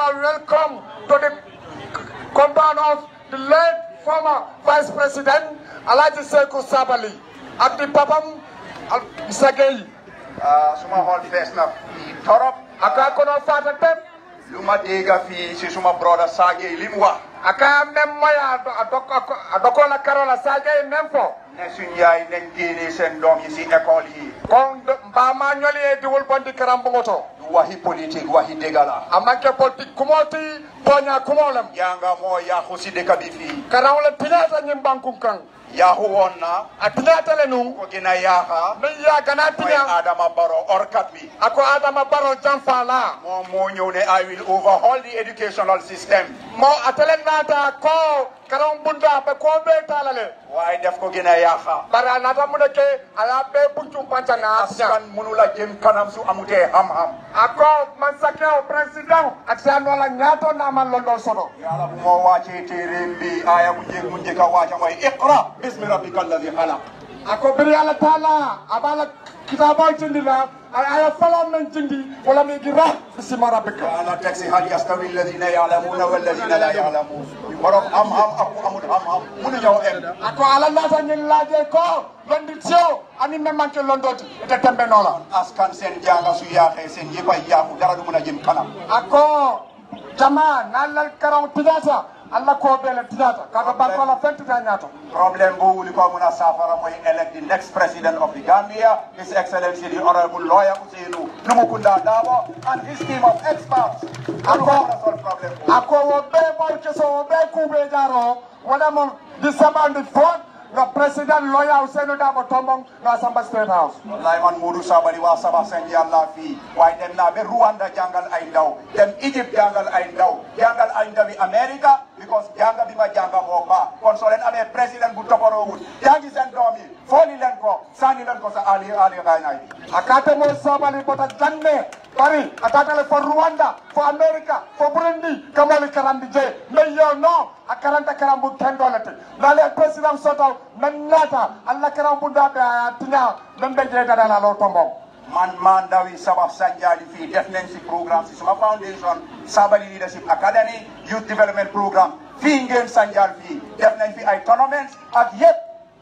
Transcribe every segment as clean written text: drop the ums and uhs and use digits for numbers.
Welcome to the compound of the late former Vice President Alhaji Seku Sabali at the Papam Sagay. Suma hol fees na fi torop. Aka kono fata tem. Lu ma dégga fii si suma brother Sagay li mu wax. Aka mem moya adoko la Karola Sagay memfo. Ne suñ yaay nañ génne seen doom yi si école yi. Kon mbama ñoli e diwul bondi karambugoto. Waxi politique waxi dégga la. Amanke politique kumoti tonya kumolam. Yanga moo yaaxu si dëkk bi fii. Karawle tiñata ñim bankum kan. Yaaxu woon na. A tiñata le nu. Ko gina yaaxa. Min yaaga na mooy tiña. Adama Barrow orkat bi. Ako Adama Barrow janfa la. Moom moo ñëw ne I will overhaul the educational system. Mo atele nata ko karam bunda be ko be talale. waaye def ko gina yaaxa. Bara nata mu deke ala be buntu pancana askan mënu la jëm kanam su amutee xam-xam. Ako man sakeo president ak sa no la ñaato na man londo soto. Yàlla bu moo wàccee téeréem bi aaya mu njëkk a wàcca mooy iqra bismi rabbika alladi xalaq. Ako biri ala taala abala kitaba jindi la aya fala men jindi wala mi gira bismi rabbika. Yàlla teg si hal yastawi alladina ya'lamuna walladina la ya'lamun. borom xam-xam ak ku amul xam-xam mënu ñëw em. Ako ala nata ñin laaje ko londi tio ani me manke londoti ite tembe nola. askan seen jànga su yaaxee seen yëpp ay yaaxu dara du mën a jëm kanam. Ako jama nalal karaw tijata alla ko bele tijata kato barko la fenti ta ñaato. problème boobu li ko mën a saafara mooy elect the next president of the Gambia, His Excellency the Honorable Lawyer Ousainou Numukunda Darboe and his team of experts. Ako wo be bor keso wo be kube jaro wala mo December the 4th the president Lawyer Ousainou Darboe tombong na Samba State House. wallahi man Modou Sabally waa Saba Sen Yàlla fii waaye dem naa ba Rwanda jàngal ay ndaw dem Egypte jàngal ay ndaw jàngal ay ndawi America because jànga bi ma jànga moo baax kon soo leen amee président bu toppatoowul jàngi seen doom yi fooli leen ko sànni leen ko sa ali xaynaay bi. Akate mo Sabally bota janne bari atatale for Rwanda for America for Burundi kamali karandi je mais yo no akaranta karambu kendolete nale president soto nata alla karambu data tinya membe je dada la lo tombo. man maa ndawi Sabah Sanjali fii def nañ si programme si suma foundation Sabally Leadership Academy Youth Development Programme fii ngeen Sanjal fii def nañ fi ay tournaments ak yëpp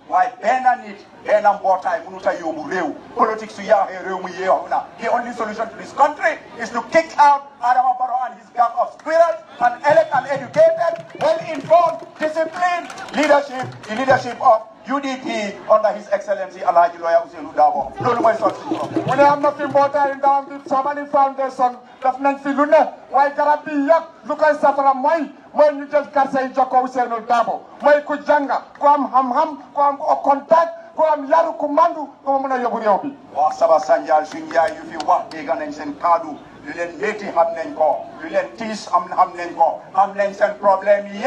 waaye benn nit benn mbootaay mënut a yóbbu réew politique su yaaxee réew mu yeexu na the only solution to this country is to kick out Adama Barrow and his gang of squirrels and elect an educated, well-informed, disciplined leadership, the leadership of UDP under His Excellency Alhaji Lawyer Ousainou Darboe. loolu mooy sotti si bopp. mu ne am na fi mbootaay ndawam bi Sabally Foundation daf nañ fi lu ne waaye garab bi yëpp lu koy safara mooy ñu jël quartier yi jokkoo Ousainou Darboe mooy ku jànga ku am xam-xam ku am contact ku am yaru ku mandu ko mën a yóbbu réew bi. waa Saba Sanjal suñ yaay yu fi wax dégg nañ seen kaddu lu leen métti xam nañ ko lu leen tiis xam nañ ko xam nañ seen problème yi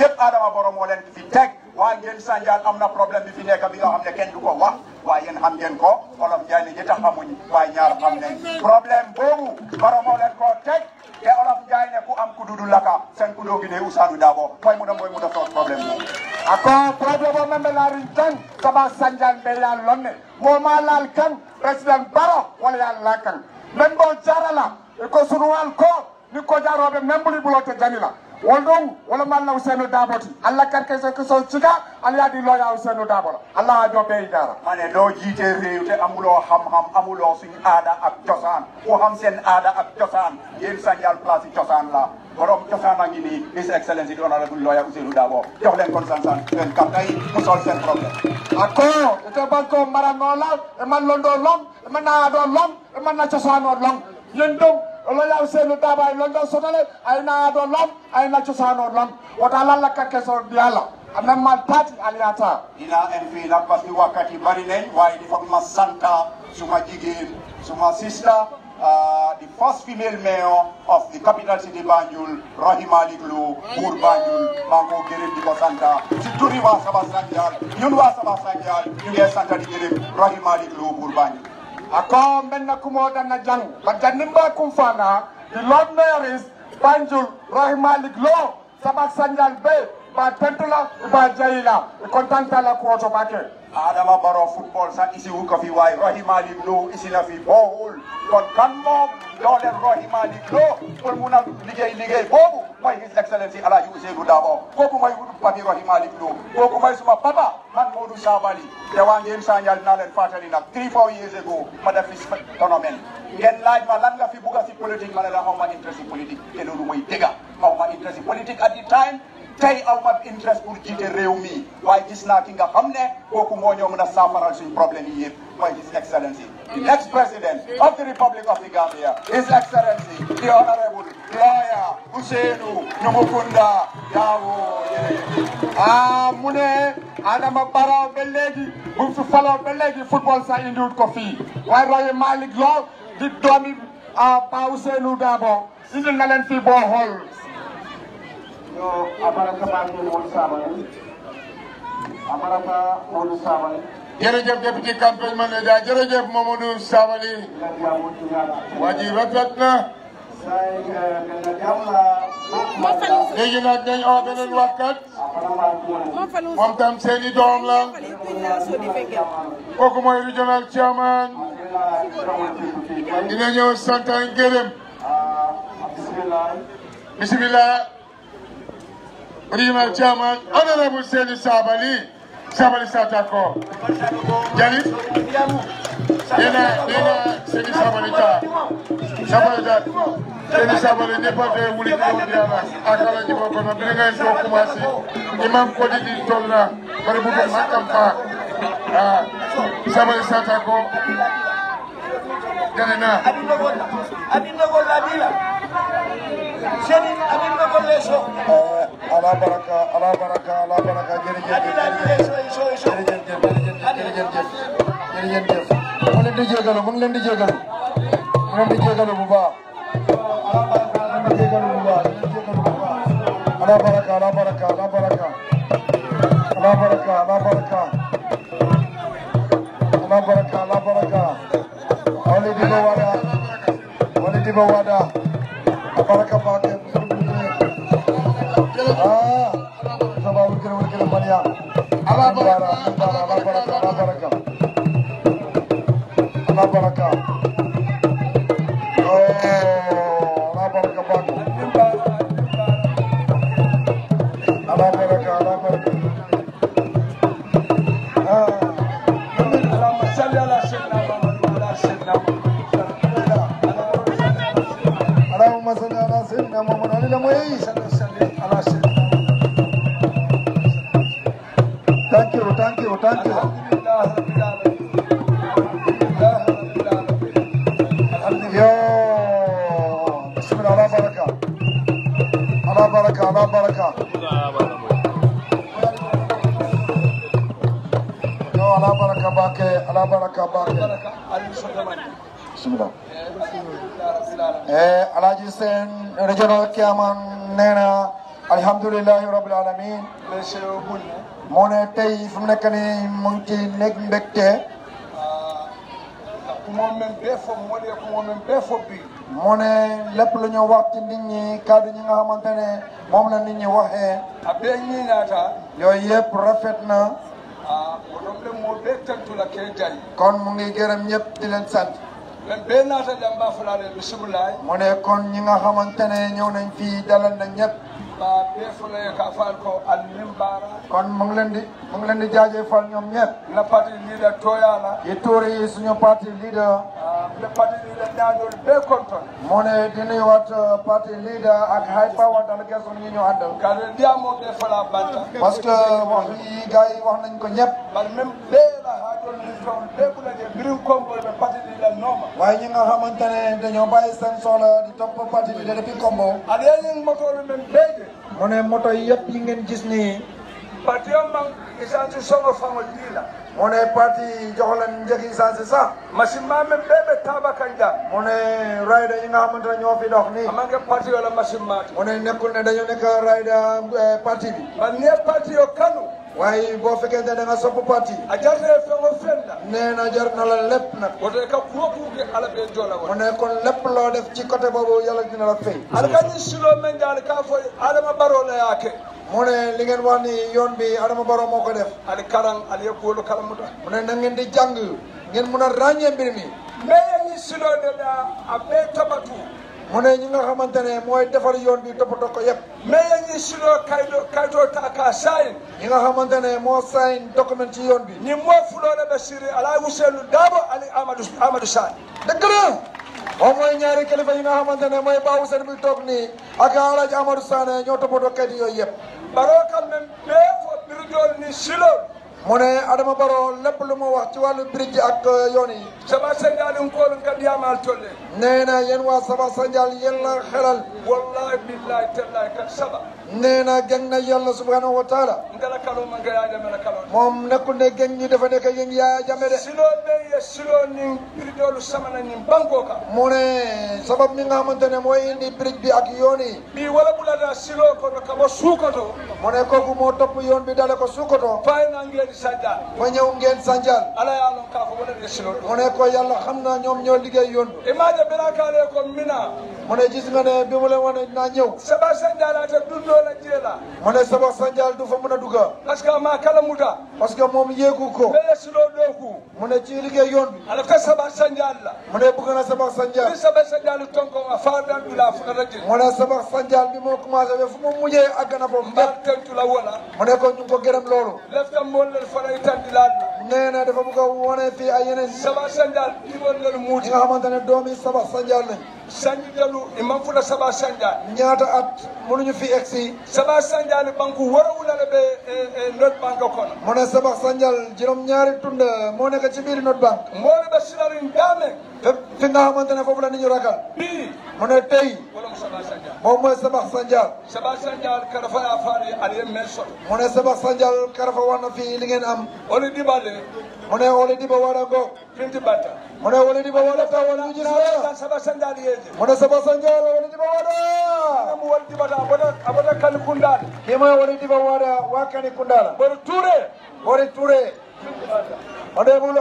yëpp Adama Barrow moo leen fi teg waaye ngeen Sanjal am na problème bi fi nekk bi nga xam ne kenn du ko wax waaye yéen xam ngeen ko Olof Njaay ne ñi tax xamuñ waaye ñaar xam nañ problème boobu Barrow moo leen koo teg te Olof Njaay ne ku am ku dudu laka seen ku doogi ne Ousainou Darboe mooy mu da soos problème boobu. Ako problème o membe laari tan Saba Sanjal be ya lonne mo ma laal kan president Barrow wala ya la kan men bo jarala ko sunuwal ko ni ko jarobe membuli bulote janila woldon wala man na Ousainou Darboe ti Allah kan ke so ciga Allah di Lawyer Ousainou Darboe Allah jo be dara ma ne doo jiite réew te amuloo xam-xam amuloo suñu aada ak cosaan ku xam seen aada ak cosaan yéen Sanjal place yi cosaan la borom cosaan a ngi nii His Excellency the Honorable Lawyer Ousainou Darboe jox leen kon san seen karta yi mu sol seen problème. Ako ite banko maranola e man londo long e man na do long e man na cosano long yendom Lawyer Ousainou Darboe ay londo sotale ay na do long ay na cosano long wata lalla karke so diala amna mal tati aliata dina en fii nag parce que wakkati bari nañ waaye di foog ma santa suma jigéen suma sister the first female mayor of the capital city Banjul Rahima Liglo Buur Banjul maa ngi ko gërëm di ko santa si turi waa Saba Sanjal ñun waa Saba Sanjal ñu ngi santa di gërëm Rahima Liglo Buur Banjul. Ako menna kumo dana jang but janimba kumfana the Lord Mayor is Banjul Rahima Liglo Saba Sanjal Bay ba tentula ba jayila kontanta la ko to bake Adama Barrow football sa isi wu ko fi waaye Rohey Malick Lowe isi na fi boowul kon kan moom dooleel Rohey Malick Lowe pour mun a liggéey boobu mooy His Excellency Alhaji Ousainou Darboe kooku mooy papi Rohey Malick Lowe kooku mooy suma papa man Modou Sabally te waa ngeen Sanjal naa leen fàttali nag 3-4 years ago ma def fi tournament ngeen laaj ma lan nga fi bugg si politique ma ne la xaw ma interest si politique te loolu mooy dëgg xaw ma interest si politique at the time tey aw ma interest pour jiite réew mi waaye gis naa ki nga xam ne kooku moo ñëw mën a saafaral suñu problème yi yëpp mooy His Excellency the next president of the Republic of the Gambia His Excellency the Honorable Lawyer Ousainou Numukunda Darboe mu ne Adama Barrow ba léegi bu fi faloo ba léegi football sax indiwut ko fii waaye Rohey Malick Lowe di doomi Pa Ousainou Darboe indi na leen fii boo xool yo abaraka bangi Modou Sabally abaraka Modou Sabally jërëjëf député campagne manager jërëjëf Mamadou Sabally waa ji rafet na léegi nag dañ oo beneen waxkat moom tam seeni doom la kooku mooy regional chairman dina ñëw sant ak gërëm bismillah regional chairman honorable Seydou Sabally Satako Jalif nena Seydou Sabally ta Seydou Sabally ne pas de wuli ko diala akala jibo ko no bi ngay do commencé imam ko di tolna bari bu ko makam fa Sabally Satako ganena adina ko ladila Seni adina ko leso ala baraka jërëjëf mu leen di jégalu bu baax ala baraka wali dibo wada baraka baake sama wukir mania ala baraka Thank you. Yo, bismillah, ala baraka. Yo, ala baraka bake. Bismillah. Alhaji Sen regional chairman nena alhamdulillahi rabbil alamin. moo ne tey fu mu nekk nii mu ngi ci nekk mbégte. moo ne lépp lu ñu wax ci nit ñi kàddu ñi nga xamante ne moom la nit ñi waxee. yooyu yëpp rafet na. kon mu ngi gërëm ñëpp di leen sant. mu ne kon ñi nga xamante ne ñëw nañ fii dalal na ñëpp. kon mu ngi leen di jaajëfal ñoom ñëpp. na parti leader toyala yi tuuri yi suñu parti leader. le parti leader ñaañol be konton. mu ne di nuyuwaat parti leader ak high power délégation ñi ñu àndal. kare ndiamo be fala banta. parce que wax yi gars yi wax nañ ko ñëpp. man même bee la ha doon li toon bépp la de mbirum Kombo be parti leader nooma. waaye ñi nga xamante ne dañoo bàyyi seen soxla di topp parti leader depuis Kombo. ale yin moto lu même béyde. mu ne moto yëpp yi ngeen gis nii. parti yo man isanti songo fango dila. mu ne parti jox leen njëg essence sax. machine ma même bébé Taba Kanja. mu ne rider yi nga xamante ne ñoo fi dox nii. amange parti yo la machine maati. mu ne nekkul ne dañoo nekk rider parti bi. man ne parti yo kanu. waaye boo fekkee ne da nga sopp parti. a jarne fengo fenda. nee na jar na la lépp nag. woto ka kuwo ke ala be jola mu ne kon lépp loo def ci côté boobu yàlla dina la fay. alkani silo men jal ka fo Adama Barrow la yake. mu ne li ngeen wax ni yoon bi Adama Barrow moo ko def ali karan ali yekuwolu kalamuta mu ne na ngeen di jàng ngeen mun a ràññee mbir mi mais ñi silode da a bee tabatu mu ne ñi nga xamante ne mooy defar yoon bi toppatoo ko yëpp mais ñi silo kayto ta ka sayin ñi nga xamante ne moo sign document ci yoon bi ñi moo fulode be siri ala Ousseynou Dabo ali Amadou Sane dëgg la moom mooy ñaari kilifa yi nga xamante ne mooy Ba Ousseynou bi toog nii ak Alaaji Amadou Sane ñoo toppatoo kayit yooyu yëpp Barrow kam men bee fo biridool ni silo mu ne Adama Barrow lépp lu mu wax ci wàllu bridge ak yoon yi sama sengalin koolum kadi yamal tolle nee na yéen waa Saba Sanjal yéen la xelal wallahi billahi tallahi kat saba nee na geng na yàlla subhanahu wa taala ndala kalo ma ngaya mena kalo moom nekkul ne geng ñi dafa nekk geng yaa jame de silo be ye silo ni biridoolu samana ni banko ka mu ne sabab mi nga xamante ne mooy indi bridge bi ak yoon yi bi wala bulata silo kono kabo suukoto mu ne kooku moo topp yoon bi dale ko Sukoto fayna ngeen sajja fa ñëw ngeen Sanjal ala ya lon ka fo wala de silo mu ne ko yàlla xam na ñoom ñoo liggéey yoon bi imaje bena kale ko mina mu ne gis nga ne bi mu leen wane dinaa ñëw saba sanjala te dundo la jela mu ne Saba Sanjal du fa mën a dugga parce que ma kala muta parce que moom yéegu ko be silo doku mu ne ci liggéey yoon bi ala ka saba sanjal la mu ne bëgg na Saba Sanjal ni saba sanjal tonko a faada dula fu na jela mu ne Saba Sanjal bi moo commencé ba fu mu mujjee àgg na foofu mbar tentu la wala mu ne ko ñu ngi ko gërëm loolu lefta mon le fana itandilal nee na dafa bëgg a wone fii ay yeneen saba sanjal dimon le ñi muti nga xamante ne doomi Saba Sanjal lañ sanji dalu imam fula saba sanjal ñaata at mënuñu fi egsi saba sanjal banku warawula le be not banko kono mu ne Saba Sanjal juróom-ñaari tund moo nekk ci biir North Bank moolu be sinarin dame fi nga xamante ne foofu la nit ñu ragal bi mu ne tey wala mo saba sanjal moom mooy Saba Sanjal saba sanjal kada fana faari aliye men soto mu ne Saba Sanjal karafa wax na fii li ngeen am oli dibale mu ne wala diba wara ngo finti batta mu ne wala diba wala ta wala ñu gis la saba sanjal yeje mu ne Saba Sanjal wala diba wara mu wal dibata abada kan kundade kii mooy wala diba wara waa Kani Kundala bor touré Bori Touré mu ne bul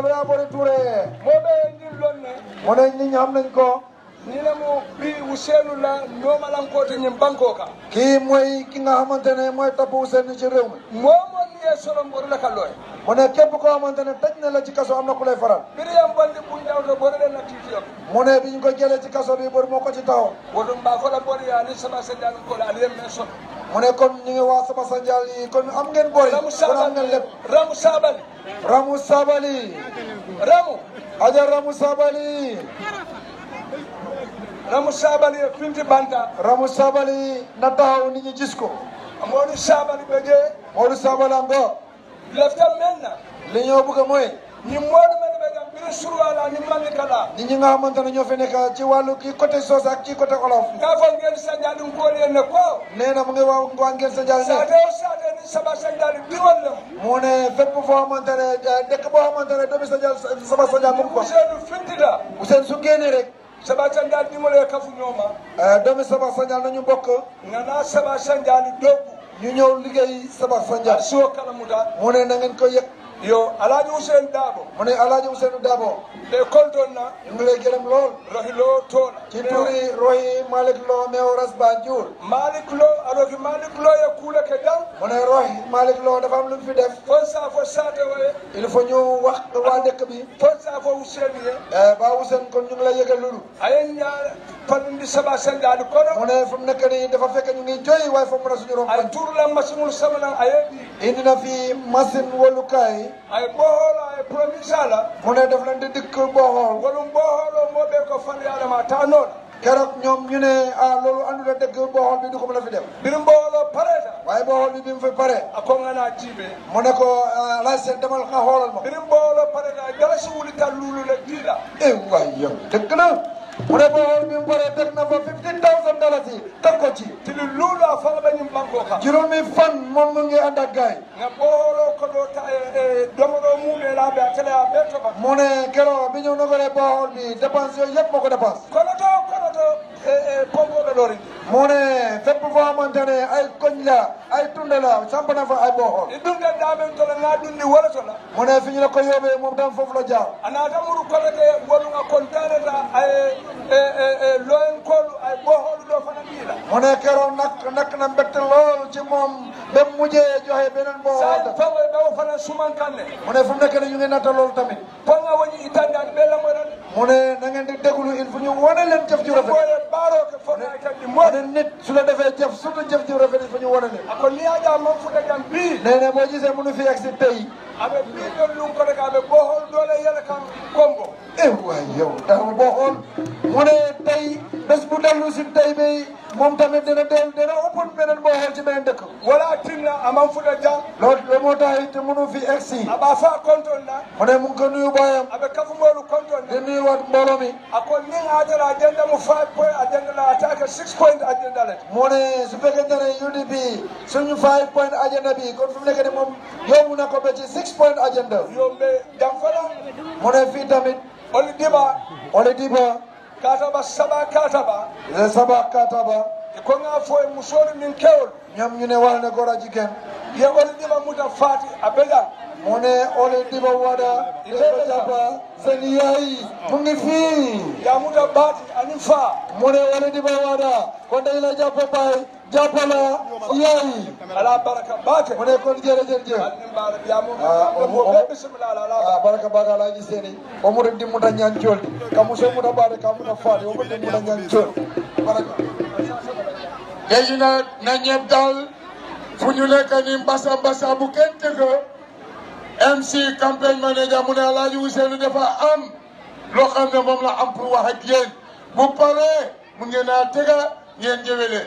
ya Bori Touré moɓe ndin lonne mu ne nit ñi xam nañ ko nina mo bi Ousseynou la ñomalankote ñin banko ka kii mooy ki nga xamante ne mooy topp Ousseynou ci réew mi momon ye solom ɓorle ka loye mu ne képp koo xamante ne tëj na la ci kaso am na ku lay faral biriyam bonde ɓunjawto ɓorele na titiyok mu ne bi ñu ko jëlee ci kaso bi bor moo ko ci taxaw woɗum mba kola ɓori ani saba sandialum kola aliyen men soto mu ne kon ñu ngi waa Saba Sanjal yi kon am ngeen bori ramu kon am ngeen lépp ramu sabali Ramu Sabali ramu aja Ramu Sabali ramu sabali e finti banta Ramu Sabali na taxaw nit ñi gis ko moɗu sabali ɓe je Modou Sabali am ngo leftan men na li ñoo bëgg mooy ñin moɗu men ɓe gam biri surwala ni manni kala nit ñi nga xamante ne ñoo fi nekk ci wàllu kii côté Soose ak ci côté Olof nga fon ngeen sandialum kooli en ne ko nee na mu ngi waa ngoo ngeen Sanjal sate ne o sate ni saba sandiali diwol lem mu ne fépp foo xamante ne dëkk boo xamante ne doomi Sanjal Saba Sanjal mu ngi ko Ousseynou fintita Ousseynou su génnee rek saba sandial dimole kafu ñooma doomi Saba Sanjal nañu bokk ngana saba sandiali dogu ñu ñëw liggéey Saba Sanjal siwo kala muta mu ne na ngeen ko yëg yo Alhaji Ousseynou Dabo mu ne Alaaji Ousseynou Dabo ɓe kolton na ñu ngi lay gërëm lool rohilo toona ci turi Rohi Malick Lo meew ras Banjul Malick Lo aɗoki Malick Lo ye kuule ke dam mu ne Rohi Malick Lo dafa am lu mu fi def fon sa fo sate waye il faut ñu wax waa dëkk bi fon sa fo Ousseynou ye ba Ousseynou kon ñu ngi lay yëgal loolu ayen ñaar pallundi saba sandiali kono mu ne fu mu nekk nii dafa fekk ñu ngi jooy waaye foofu mu ne suñu rom ay turla masinul samanan aye ɗi indi na fi machine wolukaay ay boholo ay provincial mu ne daf leen di dikk boo xool wolum boholo moɓe ko fani adama ta noon keroog ñoom ñu ne loolu andula dëgg boo xool bi du ko mën a fi def birim boholo pareta waaye boo xool bi mu fi pare a kongana jiiɓe mu ne ko laaj seen demal nga xoolal ma birim boholo pareta dalasi wulita lulule diiɗa waay yow dëgg la mu ne boo xool bi mu pare teg na fa $15,000 teg ko ci tili lulu a fanga ɓe ñim banko ka juróomi fan moom mu ngi ànd ak gaay nga boholo ko ɗo ta domoɗo mumeɗaɓe a tele a ɓe toɓa mu ne keroog bi ñu nogoree boo xool bi dépense yooyu yëpp moo ko dépense kono to pombo ɓe ɗori mu ne fépp foo xamante ne ay koñ la ay tunde la samp na fa ay boxol e ɗum tan ɗamen tola nga ɗumni woloto la mu ne fi ñu la ko yóbbee moom tam foofu la jaar anata muru kolete wonunga kontaneta ay loyen kolu ay boholu ɗo fana mbila mu ne keroog nak na mbégte lool ci moom ba mujjee joxe beneen boxol sa fawoy ɓewo fana suman kanne mu ne fu mu nekk ni ñu ngi natta loolu tamit ponga woni itandade ɓe lamoɗan mu ne na ngeen di déglu il faut ñu wane leen jëf ju rafet ɓoye ɓaroke fona kadi mu moɗe ne nit su la defee jëf surtout jëf ju rafet il faut ñu wane leen ako liyaƴa man fuɗa jam bi nee na boo gisee mënu fi agsi tey aɓe ɓiɗon ɗum kono ka aɓe bohol dole yele kam kombo waay yow dafa boxool mu ne tey bés bu dellu si tey bi moom tamit dina ëppoon beneen boxool ci beneen dëkk wala tinna aman fuɗa jam loolu moo tax it mënu fi agsi aɓa fa konton na mu ne mu ngi ko nuyu baayam aɓe kafumolu konton di na nuyu waat mbooloo mi ako nin adara agenda mo 5 point agenda la attaque 6 point agenda la mu ne su fekkente ne UDP suñu 5 point agenda bi kon fu mu nekk ni moom yóbbu na ko ba ci 6 point agenda yombe jam fana mu ne fii tamit oli diba oli diba kataba saba kataba saba kataba ko nga fo e musori min kewol ñoom ñu ne wax ne góor a jigéen ye oli diba muta fati a beja mu ne oli diba wada ko jàppa seen yaay mu ngi fii ya muta bati ani fa mu ne oli diba wada kon dañ la jàppa baay jàppa la yaay ala baraka bate mu ne kon jërëjëf ani mbara ya mu o ko bismillah ala baraka baga la ji seni o mu di muta ñaan ciol ka mu so muta baade ka muta faade o mu di muta ñaan ciol baraka léegi nag na ñëpp daal fu ñu nekk ni mbasa bu kenn tëgg MC campagne manager mu ne Alaaji Ousseynou dafa am loo xam ne moom la am pour wax ak yéen bu paree mu ngeen a tëgga ngeen jëwele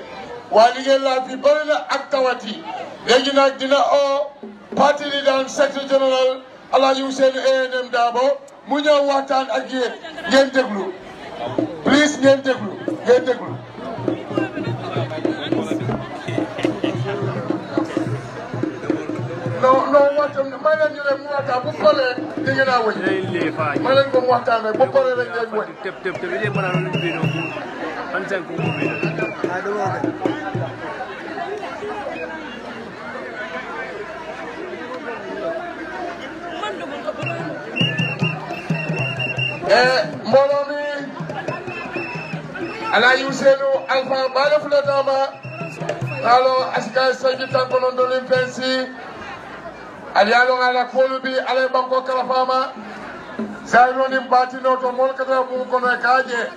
waaye li ngeen laal fi bëri na ak tawati léegi nag dina o parti leader and secretary general Alaaji Ousseynou ANM Darboe mu ñëw waxtaan ak yéen ngeen déglu please ngeen déglu non waxtaan may leen ñu ne mu waxtaan bu paree di ngeen a wëñ may leen ko mu waxtaan rek bu paree rek ngeen wëñ mbooloo mi Alaaji Ousseynou Alpha Bale Fulatama alo aska saji tankono ndolin pensi aliyalo ala kolu bi ala banko kala fama sayno ni batino to mol kata mu kono kaaje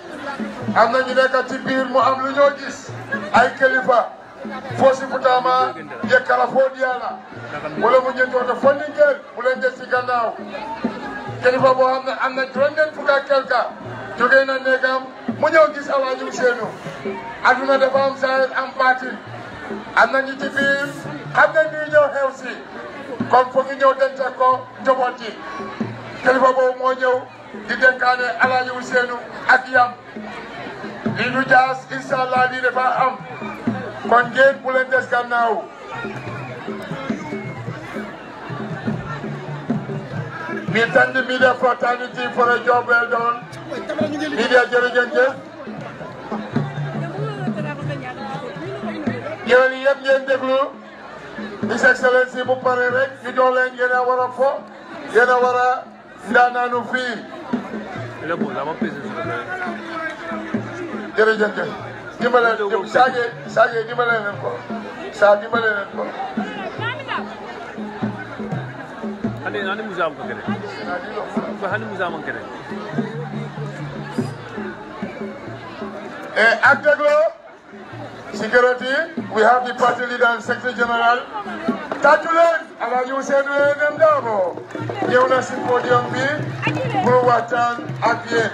am na ñu nekk ci biir mu am lu ñoo gis ay kilifa fosi futama je kala fo diala wala mu ñento to fondingel bu leen des ci gannaaw kilifa boo xam ne am na juróom-ñeent fukk ak kelka jógee na néegam mu ñëw gis Alaaji Ousseynou aduna dafa am saa am baatin am na ñu ci biir xam nañ ni ñëw xew si kon foog ñu ñëw denc ko njaboot yi kilifa boobu moo ñëw di dénkaane Alaaji Ousseynou ak yam lii du jaas incha allah lii dafa am kon ngeen bu leen des gannaaw we thank the media fraternity for a job well done. Media jërëjëf. yéen yëpp ngeen déglu His Excellency bu pare rek ñu jox leen yéen a war a fo yéen a war a ndaanaanu fii. jërëjëf. dimbale saage dimbale leen ko dimbale leen ko. hani museum ko kene ko hani museum kene ak déglo security we have the party leader and secretary general tàccu leen Alaaji Ousseynou ANM Darboe ñëw na si podium bi pour waxtaan ak yéen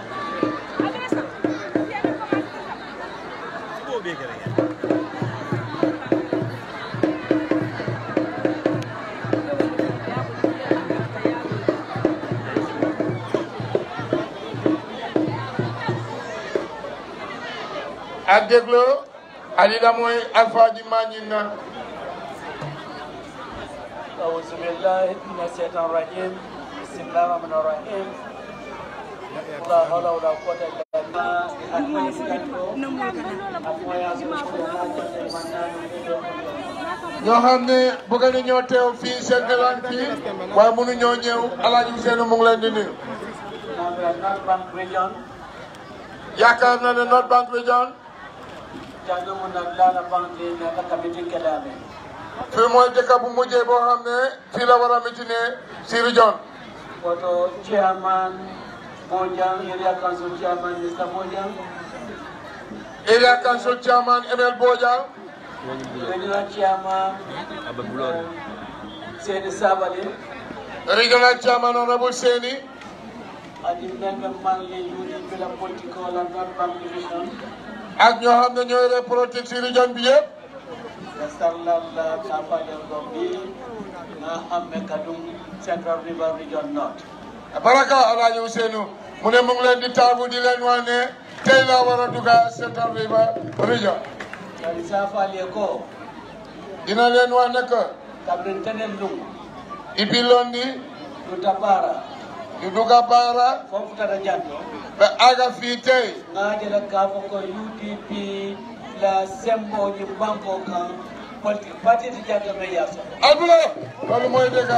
ak déglo alila mooy Alpha di Mañina أعوذ بالله من الشيطان الرجيم بسم الله الرحمن الرحيم ñoo xam ne bëgg na ñoo teew fii seen élan fii waaye mënu ñoo ñëw Alaaji Ousseynou mu ngi leen di nuyu. yaakaar na ne North Bank Region. fii mooy dëkk bu mujjee boo xam ne fii la war a mitine si région. Photo chairman Bojang, area council chairman Mr. Bojang. Area council chairman Emel Bojang. Regional chairman Seni Sabali. Regional chairman Honorable Seni. Adi member Manley UDP la political and North Bank division. ak ñoo xam ne ñooy les politique si région bi yëpp. Sarlalla Kafaja Gombi na Amme Kadum Central River Region North. Baraka Alaaji Ousseynou mu ne mu ngi leen di taabu di leen wax ne tey laa war a dugg Central River Region. Kalisa Falie ko. dina leen wax ne que. Kabrin Tenen Lung. Ibi Londi. Dutapara. ñu dugga Baara. Foofu tata janto. ba aga fii tey. nga jëla kafo ko UDP la sembo ji banko kan politique parti di janto me yaso. Albulo loolu mooy dëgg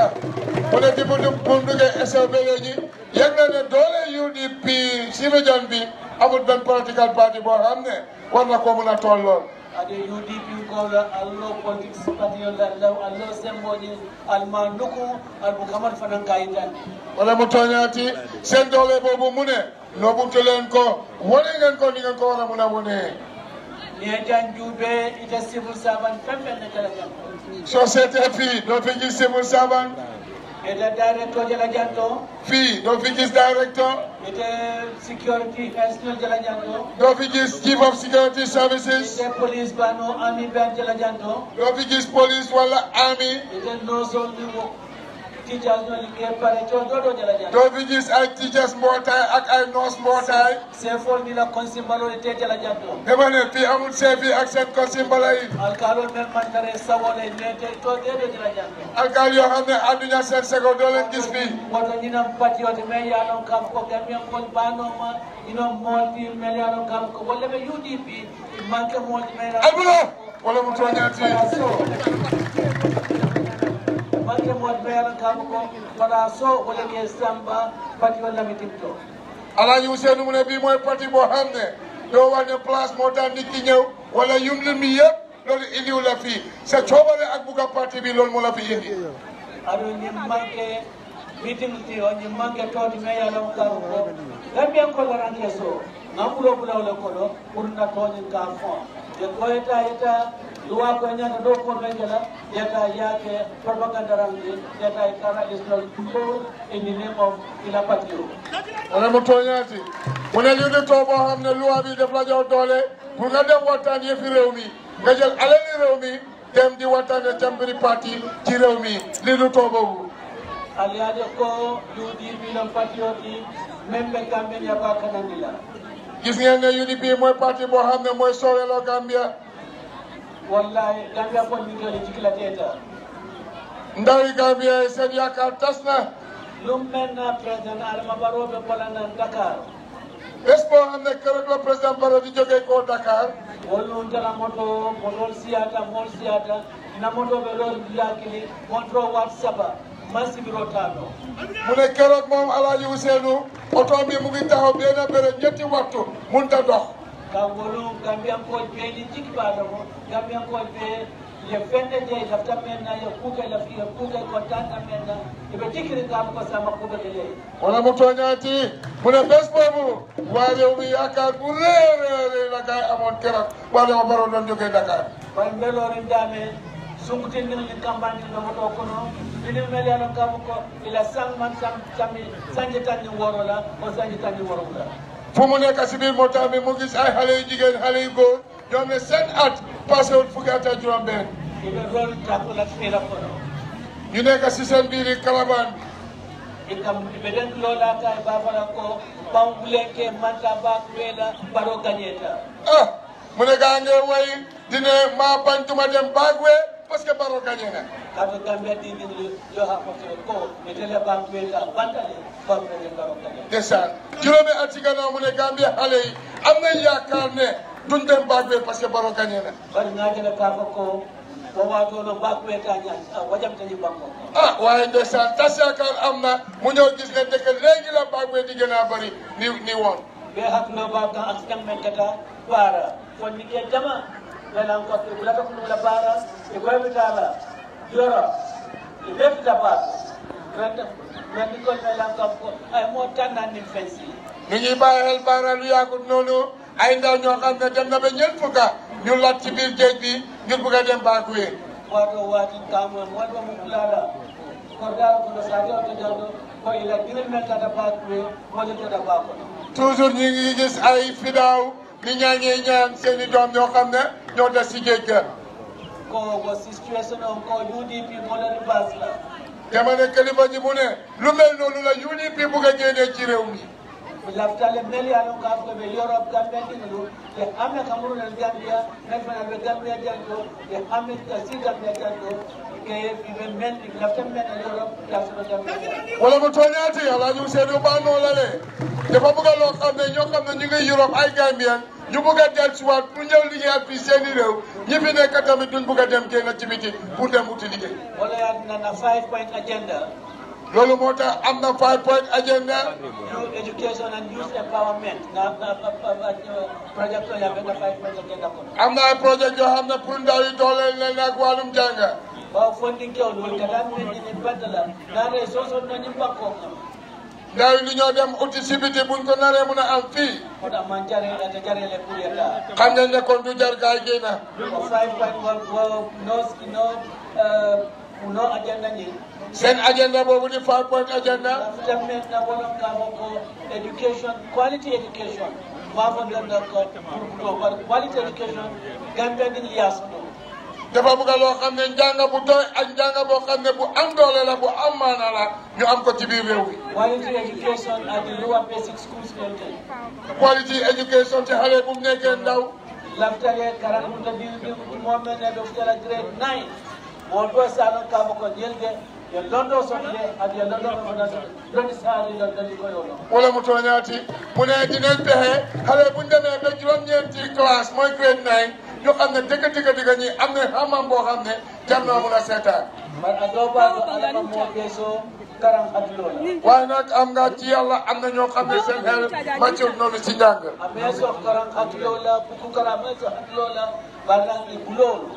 mu ne di bu duggee SOB léegi yëg na ne doole UDP si région bi amul benn political party boo xam ne war na ko mun a toll lool. ade UDP ko la allo politique parti la allo sembo ji alma nuku albu kamar fanan kayitandi. wala mu tooñaati seen doole boobu mu ne noobute leen ko wane ngeen ko ni ngeen ko war a mun a wane. ni janjube ite civil servant fembe ne kala janto. soo seetee fii doo fi gis civil servant. ite directeur jala janto. fii doo fi gis directeur. ite security personnel jala janto. doo fi gis chief of security services. ite police bano army band jala janto. doo fi gis police wala army. ite no zone ni wo teachers no liggéey pare coo dodo jala janto. doo fi gis ay teachers mbootaay ak ay nurse mbootaay. sefol ni la consimbalo te jala janto. dama ne fii amul chef yi ak seen consimbala yi. alkalol men mantare sawole nete to dedo jala janto. alkaal yoo xam ne ànduñu seen sego doo leen gis fii. woto ñinam patriote men yalon kam ko gamien kol banoma ino molti men yalon kam ko wolle ɓe UDP manque molti men Albulo wala mu tooñaati. manque molti men yalon kam ko wala so wole ke samba patriote lami timto. Alaaji Ousseynou mu ne bii mooy parti boo xam ne doo wax ne place moo tax nit ki ñëw wala yum li mi yëpp loolu indiw la fii sa coobare ak bugga parti bi loolu moo la fi indi. aɗo ñim manque meeting ti o ñim manque tawti men yalon kam ko gambien kollaranke so gamɓulo ɓulawle koɗo pour na toñin ka fond je koyeta yeta luwa ko ñanta ɗo ko mengela yeta yaake propaganda rangi yeta e kara isnol pour in the name of ila patio. wala mu tooñaati mu ne lii di too boo xam ne loi bi def la jox doole pour nga dem waxtaan yëfi réew mi nga jël alali réew mi dem di waxtaane ca mbiri parti ci réew mi lii du too boobu. aliade ko UDP la patrioti même ɓe Gambien yaba kanandi la. gis ngeen ne UDP mooy parti boo xam ne mooy sooweloo Gambia. wallahi Gambia ko mi joli jikla teta. ndawi Gambia yi seen yaakaar tas na. lum men na président Adama Barrow ɓe bolana Dakar. bés boo xam ne keroog la président Barrow di jógee koo Dakar. wolu tala motol siyata mol siyata na moto ɓe lori yakili montro WhatsApp masibiro tano. mu ne keroog moom Alaaji Ousseynou oto bi mu ngi taxaw benn béréb ñetti waxtu mënut a dox. ka wolu Gambiankol ɓe ni jiki ɓaɗomo Gambiankol ɓe ye fende je lafta men na ye kuuke lafi ye kuuke kontanta men na eɓe jikiri kam ko sama kuuɓe ke ley. wala mu tooñaati mu ne bés boobu waa réew mi yaakaar bu réeréeré la gaay amoon keroog waa Adama Barrow doon jógee Dakar. koye mbelorin dame sunkutindirni campagne ɗo moto kono minin mel yanon kam ko ila sangman sami sanji tanni worola o sanji tanni worowla. fu mu nekk si biir moto bi mu gis ay xale yu jigéen xale yu góor ñoom ne seen at passé wul fukki at ak juróom-benn. eɓe rol takola fiira kono. ñu nekk si seen biir caravane bi. ikam ɓe ɗen lolata e bafala ko ɓawɓulenke manta bakuwela ɓaɗo gagneta. mu ne gaa nge way dine maa bañ duma dem Bagwe parce que Barrow gagné na kato Gambia di yo ha ko etele banque ka bantale ko président Barrow gagné ndeysaan juróomi at ci gannaaw mu ne Gambia xale yi am nañ yaakaar ne duñ dem Banjul parce que Barrow gagné na bari ngajele ka ko wato no banque ta ñaan wajam tani banko waaye ndeysaan tas yaakaar am na mu ñëw gis ne dëkk léegi la Banjul di gën a bari ni woon be hakno ba ka askan men kata para fonni ke jama lan ko bula ko la para e ko bitala yoro e be ba renda men ko lan ko ay mo tanan ni fensi ñu ñuy bàyyi xel baara lu yàggut noonu ay ndaw ñoo xam ne dem na ba ñeent fukka ñu lat ci biir géej bi ngir bëgg a dem Banjul wato wati kamo wato mu kulala ko dal ko sa do to do ko ila dinen men kata Banjul mo to da ba ko toujours ñu ngi gis ay fidaaw ni ñaañee ñaan seen i doom ñoo xam ne ñoo des ci géej ga ko situation on ko UDP mo la bas la dama ne kilifa ji mu ne lu mel noonu la UDP bugg a génnee ci réew mi laftale meli alon ka ko be Europe Gambia dinu e amme kamuru na Gambia na fana be Gambia janto e amme ka si Gambia janto ke be men laftale men Europe laftale Gambia wala mu tooñaati Alaaji Seydou Ba noo la le dafa bëgg a loo xam ne ñoo xam ne ñu ngi Europe ay Gambien ñu bëgg a dellusiwaat pour ñëw liggéeyaat fii seen i réew ñi fi nekk tamit duñ bëgg a dem génn ci biti pour dem uti liggéey wala ya na 5-point agenda loolu moo tax am na 5-point agenda youth education and youth empowerment na project ya be 5-point agenda ko am na ay projet yoo xam ne pour ndaw yi dooleel leen ak wàllum jàng waaw fondi kew wol kata men ni badala na re so no ni bakko ndaw yi li ñoo dem uti si biti buñ ko naree mun a am fii ko da man jare ata jare le pour yata xam nañ ne kon du jar gaay génn 5.1 no agenda ni seen agenda boobu di 5-point agenda government na wala ka ko education quality education ma fa da ko pour quality education Gambia din lias do dafa bëgg loo xam ne njàng bu doy ak njàng boo xam ne bu am doole la bu am maana la ñu am ko ci biir réew mi quality education at the lower basic schools maintain quality education ci xale bu mu nekkee ndaw laftale karan mu tabi mo men ne do fala grade 9 mo do sano ka ko yelde yo londo sotle ak yo londo ko na don saali lo dali ko yono wala mu tooñaati mu ne dinañ pexe xale bu ñu demee ba juróom-ñeenti classe mooy grade 9 ñu xam ne dëgg ñi am na xam-xam boo xam ne jar naa mun a seetaan man adoba ko alama mo beso karam adlo la waaye nag am nga ci yàlla am na ñoo xam ne seen xel màccul noonu ci njàng ameso karam adlo la buku karam ameso adlo la bala ni bulolo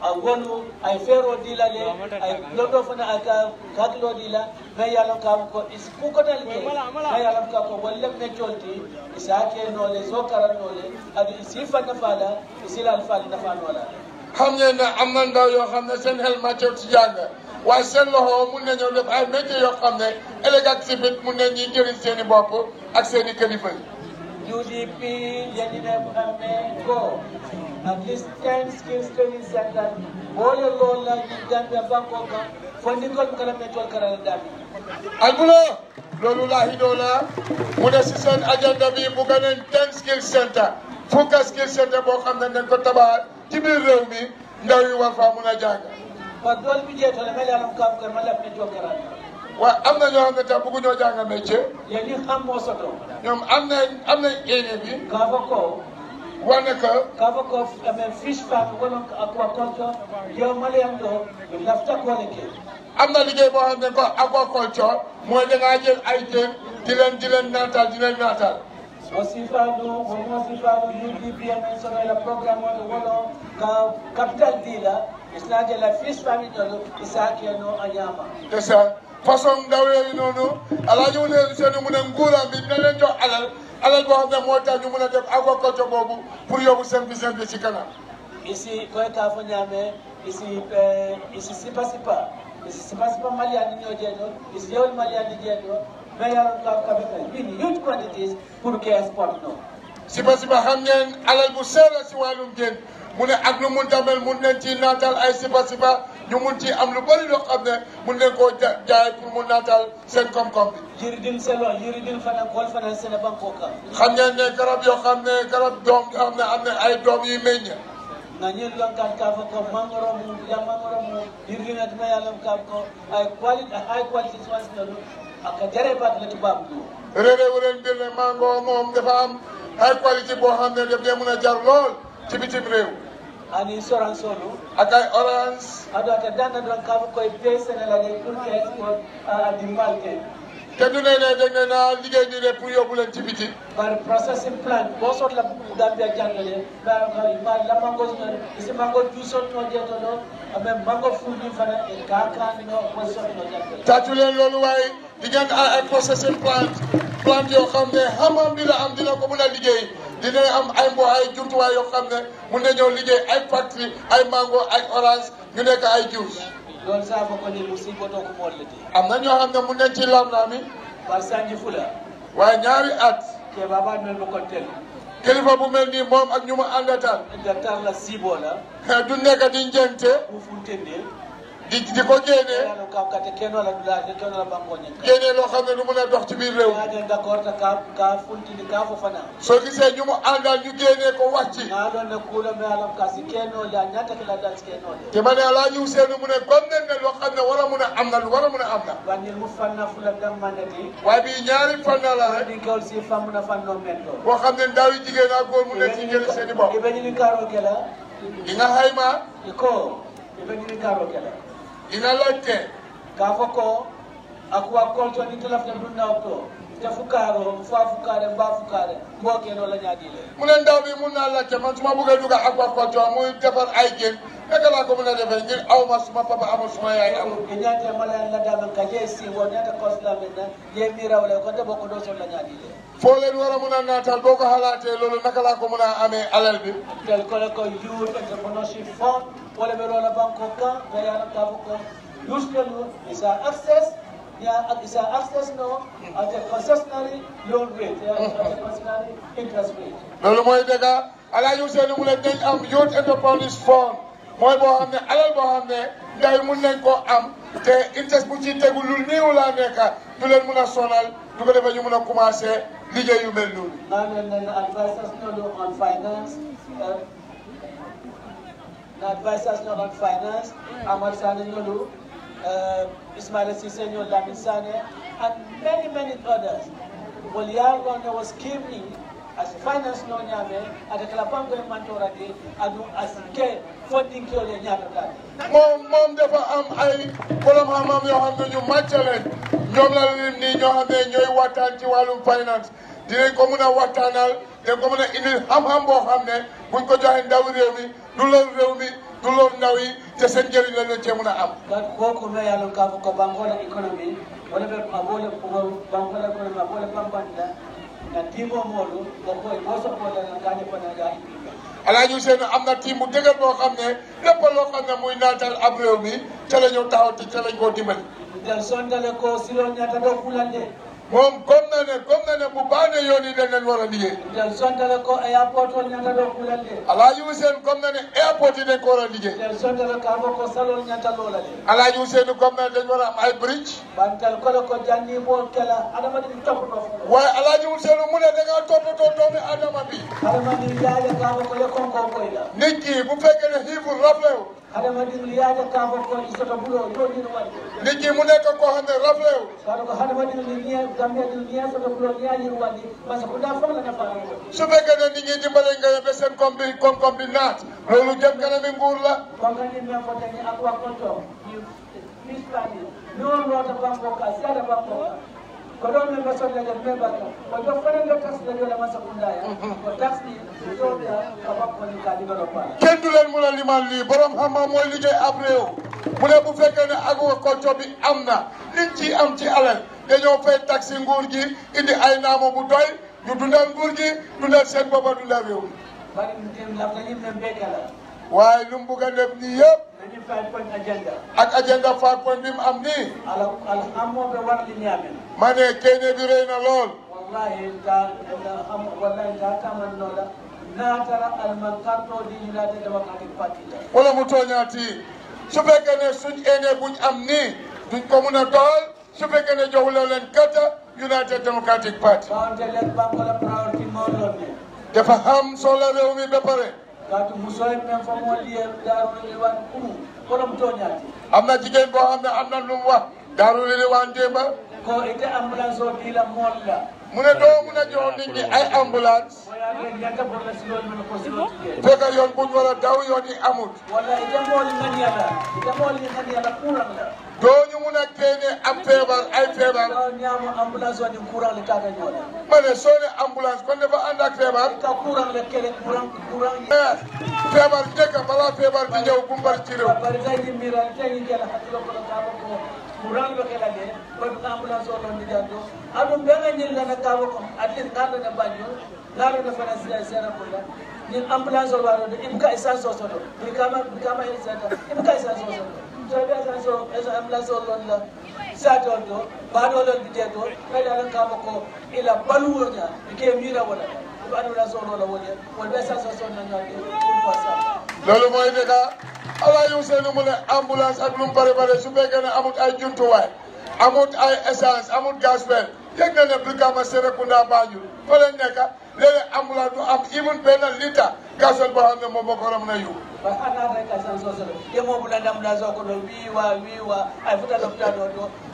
agonu ay fero dila le ay lodo fana aka kadlo dila me yalo ka ko is ku ko dal ke me yalo ka ko wolle me jolti isake no le so karan no le adi sifa na fala isila al fala na fala wala xam ngeen ne am na ndaw yoo xam ne seen xel màccul ci jàng waaye seen loxo mun nañoo def ay métiers yoo xam ne ëllëg ak si bit mun nañuy jëriñ seen i bopp ak seen i kilifa yi UDP Yanina Muhammad go at least 10 skills training center bole lola Gambia Bangkok fondi ko kala metol kala dami albulo loolu laa hidoo la mu ne si seen agenda bi bu gëneen 10 skills center fukka skills center boo xam ne dañ ko tabax ci biir réew mi ndaw yi war faa mun a jàng par dol bi jeeto la mel yalam kam ko mala metol kala waaye am na ñoo xam ne tam bëgguñoo jàng métier yani xam mo soto ñoom am nañ yéene bi kafa ko wane que kafa ko fish farm wala aquaculture yo maliam do lafta ko leke am na liggéey boo xam ne ko aquaculture mooy dangaa jël ay jën di leen naatal wasifadu UDP men sono la programme wala ka capital dila isnaje la fish farm do isaki no anyama esa façon ndaw yooyu noonu Alaaji Seydou mu ne nguuram bi dina leen jox alal boo xam ne moo tax ñu mun a def agriculture boobu pour yóbbu seen business bi ci kanam ici koy ka fo ñame ici sipa maliani ñoo jeedo ici yewol maliani jeedo mais yaron ka capital in huge quantities pour que export no sipa xam ngeen alal bu seera si wàllum jën mu ne ak lu mun tamel mun nañ ci naatal ay sipa ñu mun ci am lu bëri loo xam ne mun nañ koo jaay pour mu naatal seen koom-koom bi yiridin fana kol fana sene banko ka xam ngeen ne garab yoo xam ne garab doom yoo xam ne am na ay doom yu meññ Nanyi langkat kafo ko mangoromu ya mangoromu dirina tuma ya lam kafo ay quality high quality swans no aka jare bat la tubab du rere wulen bir mango moom dafa am high quality boo xam ne daf dee mën a jar lool ci bitim réew ani soran sonu ak ay orange ado ata danda don kafo ko be senela de pour que export di malke te du ne dañ ne naa liggéey nii de pour yóbbu leen ci biti par processing plant bo sot la Gambia jangale ba la mango isi mango juice no jeto do même mango fruit ni fana e kaka no ko sot no jangale tàccu leen loolu waaye di ngeen ay processing plant yoo xam ne xam-xam bi la am dina ko mën a liggéey dina am ay mbo ay jumtuwaay yoo xam ne mun na ñëw liggéey ay factory ay mango ay orange ñu nekk ay juice loolu saa ko ni musiba to ko mollati am na ñoo xam ne mun nañ ci lam naa mi par sanji fula waaye ñaari at ke baba mel ko tel kilifa bu mel nii moom ak ñu ma àndataan daktar la sibo la du nekk di njente bu funtende di ko génnee no ka kate keno la dula keno la bango nyen génnee loo xam ne du mën a dox ci biir réew ya de d'accord ta ka funtindi ka fo fana soo gisee ñu mu àndal ñu génnee ko wàcc na do ne kula me alam ka si keno la nyata kala dal keno de te ma ne Alaaji Ousseynou mu ne comme ne loo xam ne war a mun a am na lu war a mun a am na wani mu fanna fula dam manati waaye bii ñaari fan la rek di kol si famuna fanno mento boo xam ne ndaw yi jigéen ak góor mun na ci jël seen i bopp ibe ni karo kala di nga xayma iko ibe ni karo kala dina laajte ka fo ko akwa kolto ni telaf dem dunna to te fukaro fa fukare ba fukare mo ke no la nyaadi le mu ne ndaw bi mun naa laajte man su ma bëggee dugg ak aquaculture muy defar ay jën naka laa ko mën a defee ngir aw ma suma papa amul suma yaay amul e nyaate mala la dama ka je si won nyaata kosla menna ye mi rawle ko de bokko do so la nyaadi le foo leen war a mun a naatal boo ko xalaatee loolu naka laa ko mun a amee alal bi tel ko youth entrepreneurship fund wala be rola banko ka be yalla ka ko usually is access is access no at a concessionary loan rate at a concessionary interest rate loolu mooy dëgg Alaaji Ousseynou mu ne dañ am youth entrepreneurs fund mooy boo xam ne alal boo xam ne ndaw mun nañ koo am te interest bu ci tegu lu néew laa nekk du leen mun a sonal du ko defee ñu mun a commencé liggéey yu mel noonu. advisors no on finance advisors no on finance Amar Sane Nyolu Ismaila Cissé Nyolu Lamin Sane and many others well ya one was scheming as finance no nyame at kala banko mantora de adu asike funding ko le nyata dal moom dafa am ay borom xam-xam yoo xam ne ñu màcc leen ñoom la leen nii ñoo xam ne ñooy waxtaan ci wàllum finance dinañ ko mën a waxtaanal dinañ ko mën a indil xam-xam boo xam ne buñ ko joxee ndaw réew mi du loolu réew mi du loolu ndaw yi te seen njëriñ la leen cee mën a am. donc kooku no yàlla ka ko banko la économie wala be abole banko la économie abole bambanda na timo molu ko koy mo so ko la ka ne fana ga Alaaji Ousseynou am na team bu dëgër boo xam ne lépp loo xam ne muy naatal ab réew mi ca la ñu taxaw te ca lañ koo dimbali. del sondale ko silo ñata do fulande moom comme na ne bu baax ne yoon yi dañ leen war a liggéey. del sondale ko airport wol ñata do fulande Alaaji Ousseynou comme na ne airport yi dañ ko war a liggéey. del sondale ka ko salol ñata lola de Alaaji Ousseynou comme na dañ war a am ay bridge. bantal ko janni bo kala adama di top do waaye Alaaji Ousseynou mu ne da ngaa toppatoo doomi adama bi. adama di yaade ka ko le konko koy la nit ki bu fekkee ne xiiful raflewu. adama di yaade ka ko isoto bulo do ni wadi nit ki mu nekk koo xam ne raflewu. ko adama di ni Gambia di ni soto bulo ni ali wadi parce que da fa la na fa su fekkee ne nit ñi dimbale nga yebe seen koom bi naat loolu jëm kanami nguur la. ko ngani me ko tani akwa konto ni islami no lota banko ka sada banko ko do me baso le me bakka ko do fana le tax le la masa kunda ya ko tax ni do ya ka bakko ni ka di balo pa kenn du leen mun a limal lii borom xam-xam mooy liggéey ab réew mu ne bu fekkee ne agriculture bi am na liñ ci am ci alal dañoo fay taxi nguur gi indi ay naamo bu doy ñu dundal nguur gi dundal seen boppa dundal réew mi. bari dem la ñu dem bekala waaye lu mu bugg a def nii yëpp. dañu 5 point agenda. ak agenda 5 point bi mu am nii. alhammo be war li ñaame. ma ne kéene bi rëy na lool. wallahi wallahi ta taman no la naatara alman karto di United Democratic Party la. wala mu tooñaati su fekkee ne suñ eenee buñ am nii duñ ko mun a dool su fekkee ne joxuloo leen kata United Democratic Party. bawante leen banko la priority moo loon ne. dafa xam solo réew mi ba pare. kaatu musoy men fa mo liye daaru li wan kumu borom toñaati am na jigéen boo xam ne am na lu mu wax Daaru Rilwan démba ko ite ambulance o dila molla mu ne doo mun a jox nit ñi ay ambulance wala ñanta pour la silol men ko silol fekk yoon buñ war a daw yoon yi amut wala ite mool ngani yàlla kuran la doo ñu mun a génne am feebar ay feebar do ñaamu ambulance o ni kuran le tata ñola ma ne soo ne ambulance kon dafa ànd ak feebar ka kuran le kele kuran feebar njëkk balaa feebar di ñëw bu mbar ci réew bari tay ni mira tay ni kala hakilo ko ka ko kuran lo kala de ko ambulance o don di jando adu benga ni la na ka ko at least ka na banyo ngalo na fana sera ko la ni ambulance o waro de imka essence o soto kama essence imka essence o soto so be essence o ambulance o lon la sato to bado lon bi de to kala na ka ko ila baluwo nya ke mira wala ambulance o la wala wala essence o soto na ngalo ko sa loolu mooy dëgg Alaaji Ousseynou mu ne ambulance ak lu mu bare bare su fekkee ne amut ay jumtuwaay amut ay essence amut gasoil yëg na ne Brikama Serekunda Banjul fa leen nekk léeg-léeg ambulance du am even benn litre gasoil boo xam ne moom moo ko war a mën a yóbbu. ba ana rek essence o soto ye mo bula ambulance o ko do wiwa ay futa lopitano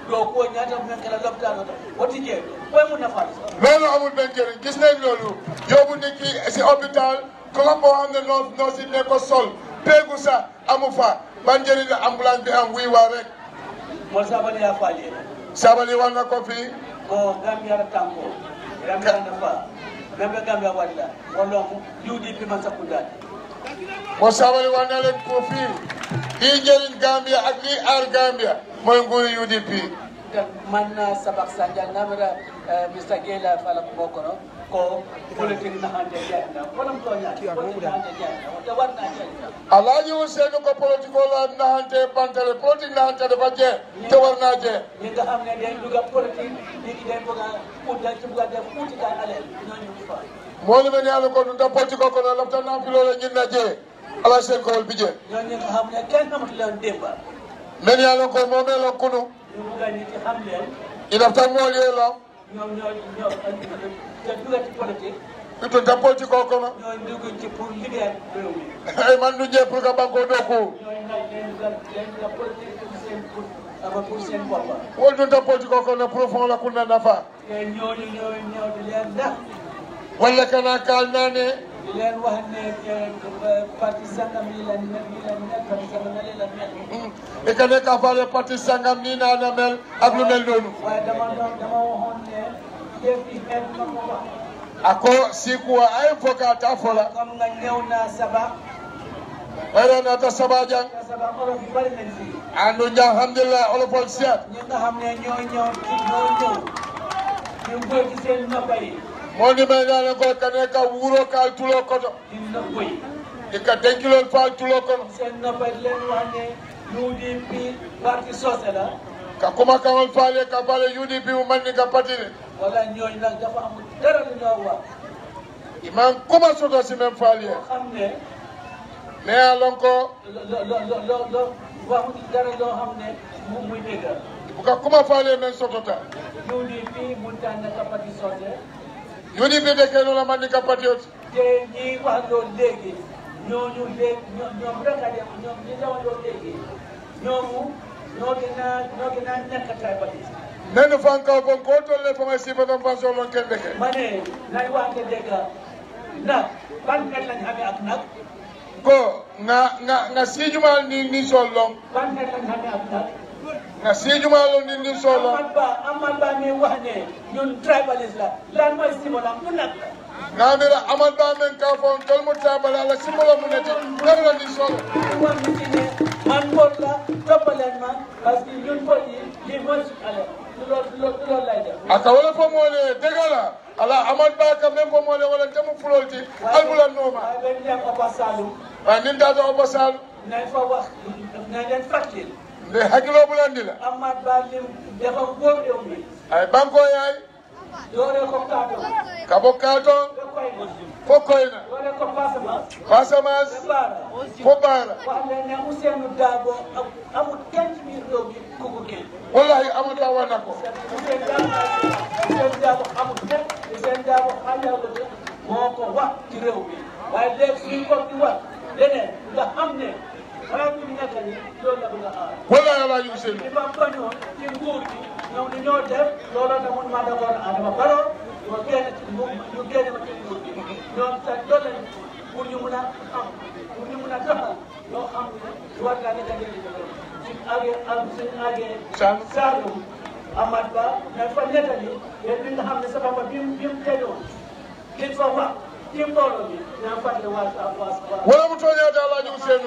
do ko ñaata men kala lopitano to woti je koy mu nafa loolu amul benn njëriñ gis nañ loolu yóbbu nit ki si hôpital comme boo xam ne noo si ne ko sol péegu sa amu fa ban njëriñ la ambulance bi am wiiwaa rek mo sabali ya faali sabali war na ko fii ko Gambia ra tanko Gambia na fa Gambia walla wala UDP man sakunda mo sabali war na leen ko fii lii njëriñ Gambia ak lii aar Gambia mooy nguuri UDP man sabak sanja ngamira Mr. Gela fala ko bokono ko politique na hande janna kono to nya politique na hande janna to warna janna Alaaji Ousseynou ko politique la naxante bantale politique naxante dafa jeex te war naa jeex ñi nga xam ne dañ dugg politique ñi ki dañ bëgg a uddal ci bëgg a def uti ka alal ñooñu fa moo li me ne ko nda politique ko no lafta na fi loola ñin na jee ala seen ko wol bi jee ñooñu nga xam ne kenn xamatu leen démba men yàlla ko moo meeloon kunu ñu bëgg a nit ci xam leen i lafta mool yee la ñoom te dugg ci politique itu nda politique ko kono ñooñu dugg ci pour liggéey réew mi ay man du jee pour que banko dooku ñooñu nag leen politique pour seen pour seen bopp wol du nda politique ko kono pour fond la kunna nafa te ñooñu ñëw di leen ndax walla kana kaal naa ne di leen wax ne parti sangam yi la nekk parti sangam yi la nekk e ka nekk a faale parti sangam nii naa na mel ak lu mel noonu waaye dama waxoon ne yëf yi xeet ma ko wax ako sikuwa ay foka ta fola comme nga ñëw naa saba wayra na ta saba jang saba olof yu bari nañ fii andu njang alhamdulillah olofol siat ñi nga xam ne ñoo ñëw ñu koy ci seen noppa yi moo ni may naa ne ko ka nekk a wuuro kaal tuloo koto di noppa yi i ka denkilool faal tuloo kono seen noppa yi di leen wax ne UDP parti soose la ka kuma kaŋol faale ka faale UDP mu man ni ka patine wala ñooñu nag dafa amul dara lu ñoo wax iman kuma soto si men faal ye xam ne mais a lon ko lo waxul dara loo xam ne muy dégg bu ka kuma faale men sotota UDP mun taa nekk parti soose UDP de keno la man ni ka patiot te ñi wax loolu léegi ñooñu léegi ñoom rek a dem ñoom ñi dawal loolu léegi ñoomu ñoo gën a nekk tribaliste nenu fankaw bon ko tolle fama sifatam fan solon ken deke ma ne nañ waxante dëgg nag ban xeet lañ xamee ak nag ko nga siijumal ni sollon ban xeet lañ xamee ak nag nga siijumal ni sollon Amat Bah mi wax ne ñun tribaliste la lan mooy simolam mu nag ngamira Amat Bah men ka fon tolmu tabal ala simbolo mu neti ngara ni solo wax ni ci ne man mbor la toppaleen ma parce que ñun pot yi lii mooy suñu alal loolu lay def aka wala fo mole degala ala Amat Bah ka men fo mole wala tamu fulolti albula noma waaye dañ dem Oba Saloum ba nin data Oba Saloum nañ fa wax nañ leen fàttali nde hakkilo bulandi la Amat Bah lim dafa góor réew mi ay banko yaay doore ko Kaato ka bo kato ba Koyna fo koyna doore ko Casamance Casamance ba Baara fo Baara wax leen ne Ousseynou Dabo amul kenn ci biir réew mi ku ko génn wallahi Amat Bah wana ko Ousseynou Dabo amul kenn Ousseynou Dabo xale la moo ko wax ci réew mi waaye léegi suñ ko di wax leneen nga xam ne xanaa ñu nekk ni loolu la bëgg a aar. wala yàlla yu seen. li ma bañoon ci nguur gi ñoom ni ñoo def looloo tax mun maa d'accord Adama Barrow ñu génn ci nguur ñu génn ma ci nguur gi ñoom sax doole pour ñu mun a am pour ñu mun a doxal loo xam ne war naa nekk suñ àggee suñ àggee Saalum Amat Bah mais fa nettali yéen li nga xam ne sa papa bi mu tëjoon li fa wax ci mbooloo bi naa fàtte wala mu tooñee daal laa ñu seen.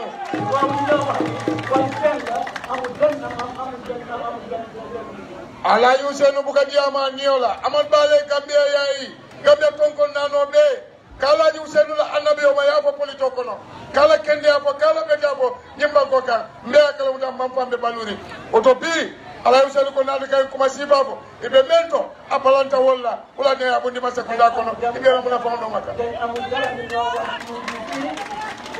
waaw li nga wax kon fenn la amul benn ala yu seen bu ka diyama niyola Amat Bah le Gambia yayi Gambia tonkon nano be kala yu seen la annabi o ma ya fo polito kono kala kende ya fo kala beta fo nyimba ko kan mbe kala muta mampambe baluri oto bi ala yu seen ko nadu kay kuma siba fo ibe mento apalanta walla wala ne abundi masakunda kono ibe na muna fawno maka amul dara ni ñoo wax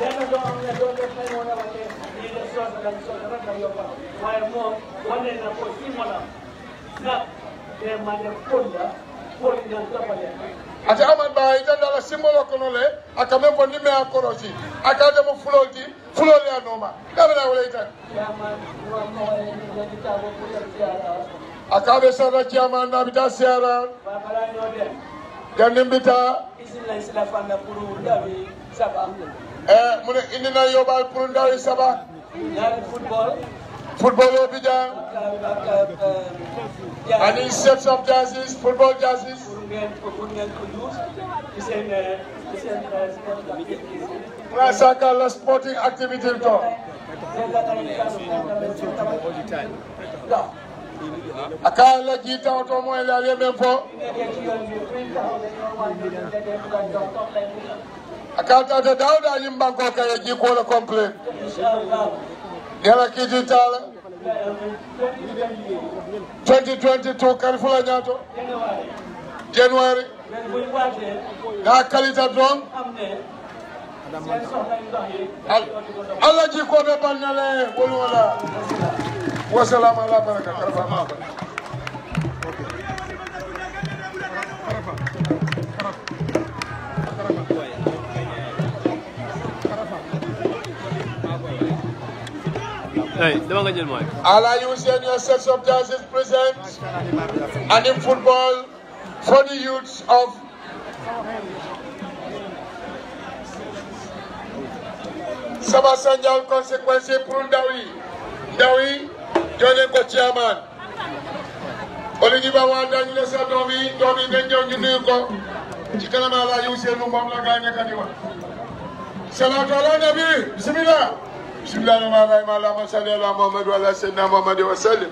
benn doo am ne doo def may woon a waxee lii de soose lañ soose rek la yombal waaye moom wane na ko si mala nag te ma ne pol la pol yi nag toppale ate Amat Bah itanda la simbolo kono le aka même fo nimme a korosi aka demo fulolti fulol ya noma dabena wala itan aka be sarra ciama na bita siara gandimbita isila fanda pour ndawi saba mune indina yobal pour ndawi saba ñaari football o bija ani sets of jerseys football jerseys muna saka la sporting activity to aka la jita oto mo la yeme fo aka ta Dawda yimbanko kay ji ko la complain yala kiti tala 2022 karfula nyato January na kalita don Allah ji ko be balnale wolu wala wa salam ala baraka karfa ma Hey, don't get your mic. Allah you send your sets of jerseys present and in football for the youths of Sabah Sanjal consequence pour Ndawi jone ko chairman Oligi ba wanda ñu sa domi dañ ñew ñu nuyu ko ci kanam Allah you send mom la gañe kadiwa salatu ala nabi bismillah بسم الله الرحمن الرحيم اللهم صل على محمد وعلى سيدنا محمد وسلم